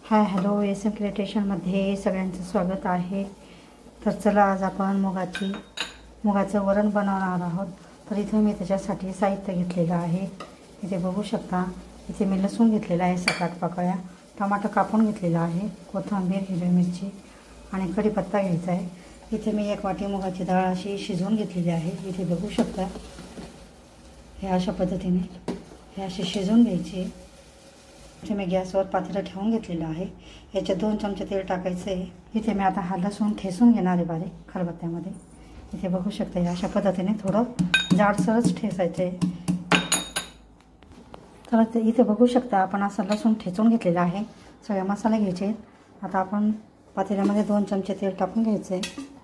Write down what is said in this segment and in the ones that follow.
Hi hello SM क्रिएटेशनमध्ये सगळ्यांचं स्वागत आहे। तर चला आज आपण मुगाचं वरण बनवणार आहोत। तर इथे मी त्याच्यासाठी साहित्य घेतलेलं आहे। इथे बघू शकता, इथे मी लसूण घेतलेला आहे 7-8 पाकळ्या, टमाटर कापून घेतलेला आहे, कोथिंबीर, हिरवी मिरची आणि कढीपत्ता घ्यायचा आहे। इथे मी 1 वाटी मुगाची डाळ अशी शिजवून घेतलेली आहे। इथे बघू शकता, हे अशा पद्धतीने हे अशी शिजवून घ्यायची। इथे मी गॅसवर पातेलं ठेवून घेतलेलं आहे। याच्यात 2 चमचे तेल टाकायचं आहे। इथे मी आता हा लसूण ठेचून घेणार आहे बारीक खलबत्त्यामध्ये। इथे बघू शकता, या अशा पद्धतीने थोडं जाडसरच ठेचायचं आहे। तर इथे बघू शकता, आपण असं लसूण ठेचून घेतलेलं आहे। सगळे मसाले घ्यायचे। आता आपण पातेल्यामध्ये 2 चमचे तेल टाकून घ्यायचं आहे।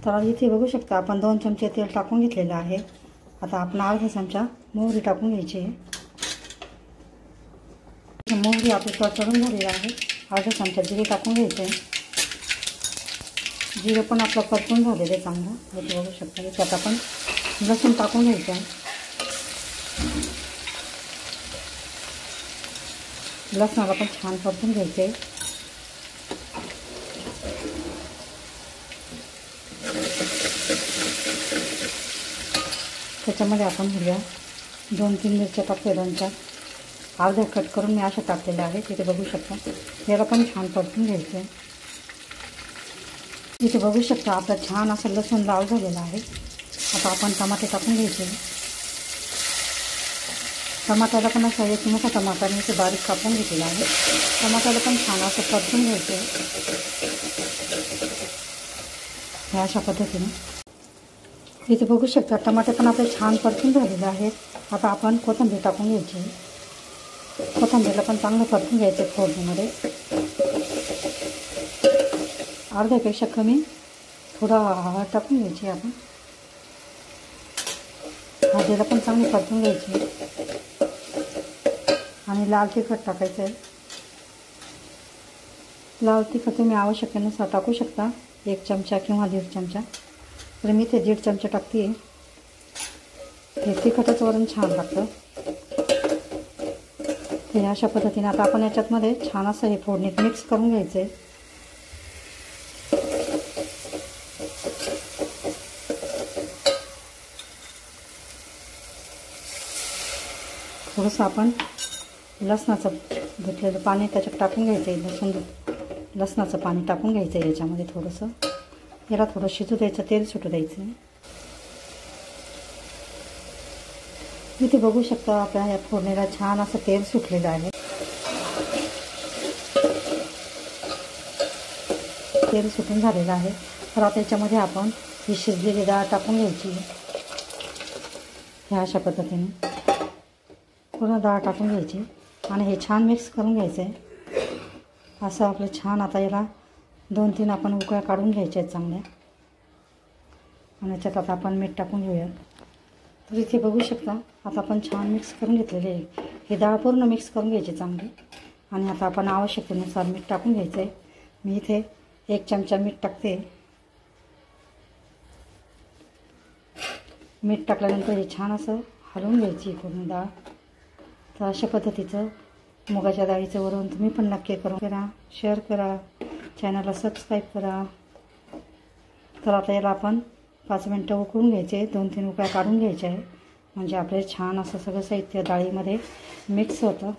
तर इथे बघू शकता, आपण 2 चमचे तेल टाकून घेतलेलं आहे। आता आपण अर्धा चमचा मोहरी टाकून घ्यायची आहे। मोहरी आपली तडतडून झालेली आहे। अर्धा चमचा जिरे टाकून घ्यायचे। जिरे पण आपलं परतून झालेलं आहे चांगलं। इथे बघू शकता, त्यात आपण लसूण टाकून घ्यायचं आहे। लसणाला पण छान परतून घ्यायचे। त्याच्यामध्ये आपण हिरव्या 2-3 मिरच्या टाकते, 2-4 अर्ध्या कट करून मी अशा टाकलेल्या आहेत। तिथे बघू शकता, याला पण छान परतून घ्यायचं आहे। इथे बघू शकता, आपला छान असं लसूण लाल झालेला आहे। आता आपण टमाटे टाकून घ्यायचे। टमाट्याला पण असा 1 मोठा टमाटा मी इथे बारीक कापून घेतलेला आहे। टमाट्याला पण छान असं परतून घ्यायचं ह्या अशा पद्धतीने। इथे बघू शकता, टमाटे पण आपले छान परतून झालेले आहेत। आता आपण कोथिंबीर टाकून घ्यायची। कोथिंबीरला पण चांगलं परतून घ्यायचं फोडणीमध्ये। अर्ध्यापेक्षा कमी थोडा हळद टाकून घ्यायची आपण। हळदीला पण चांगली परतून घ्यायची आणि लाल तिखट टाकायचं आहे। लाल तिखट तुम्ही आवश्यकतेनुसार टाकू शकता, 1 चमचा किंवा 1.5 चमचा। तर मी ते 1.5 चमचा टाकते। हे तिखटच वरण छान लागतं। हे अशा पद्धतीने आता आपण याच्यातमध्ये छान असं हे फोडणीत मिक्स करून घ्यायचं आहे। थोडंसं आपण लसणाचं धुतलेलं पाणी त्याच्यात टाकून घ्यायचं आहे। लसणाचं पाणी टाकून घ्यायचं आहे याच्यामध्ये थोडंसं। याला थोडं शिजू द्यायचं, तेल सुटू द्यायचं। इथे बघू शकता, आपल्या या फोडणीला छान असं तेल सुटलेलं आहे। तेल सुटून झालेलं आहे। तर आता याच्यामध्ये आपण ही शिजलेली डाळ टाकून घ्यायची। ह्या अशा पद्धतीने पूर्ण डाळ टाकून घ्यायची आणि हे छान मिक्स करून घ्यायचं आहे। असं आपलं छान आता याला 2-3 आपण उकळ्या काढून घ्यायच्या आहेत चांगल्या। आणि याच्यात आता आपण मीठ टाकून घेऊया। तर इथे बघू शकता, आता आपण छान मिक्स करून घेतलेले आहे। हे डाळ पूर्ण मिक्स करून घ्यायची चांगली। आणि आता आपण आवश्यकतेनुसार मीठ टाकून घ्यायचं आहे। मी इथे 1 चमचा मीठ टाकते। मीठ टाकल्यानंतर हे छान असं हलवून घ्यायची पूर्ण डाळ। तर अशा पद्धतीचं मुगाच्या डाळीचं वरण तुम्ही पण नक्की करा, शेअर करा, चॅनलला सबस्क्राईब करा। तर आता याला आपण 5 मिनटं उकळून घ्यायचे, 2-3 उकळ्या काढून घ्यायच्या आहे, म्हणजे आपले छान असं सगळं साहित्य डाळीमध्ये मिक्स होतं।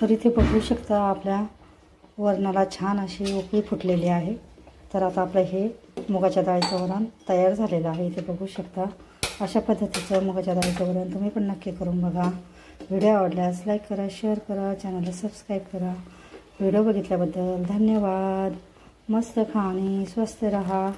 तर इथे बघू शकता, आपल्या वरणाला छान अशी उकळी फुटलेली आहे। तर आता आपलं हे मुगाच्या डाळीचं वरण तयार झालेलं आहे। इथे बघू शकता, अशा पद्धतीचं मुगाच्या डाळीचं वरण तुम्ही पण नक्की करून बघा। व्हिडिओ आवडल्यास लाईक करा, शेअर करा, चॅनलला सबस्क्राईब करा। व्हिडिओ बघितल्याबद्दल धन्यवाद। मस्त खा आणि स्वस्थ रहा।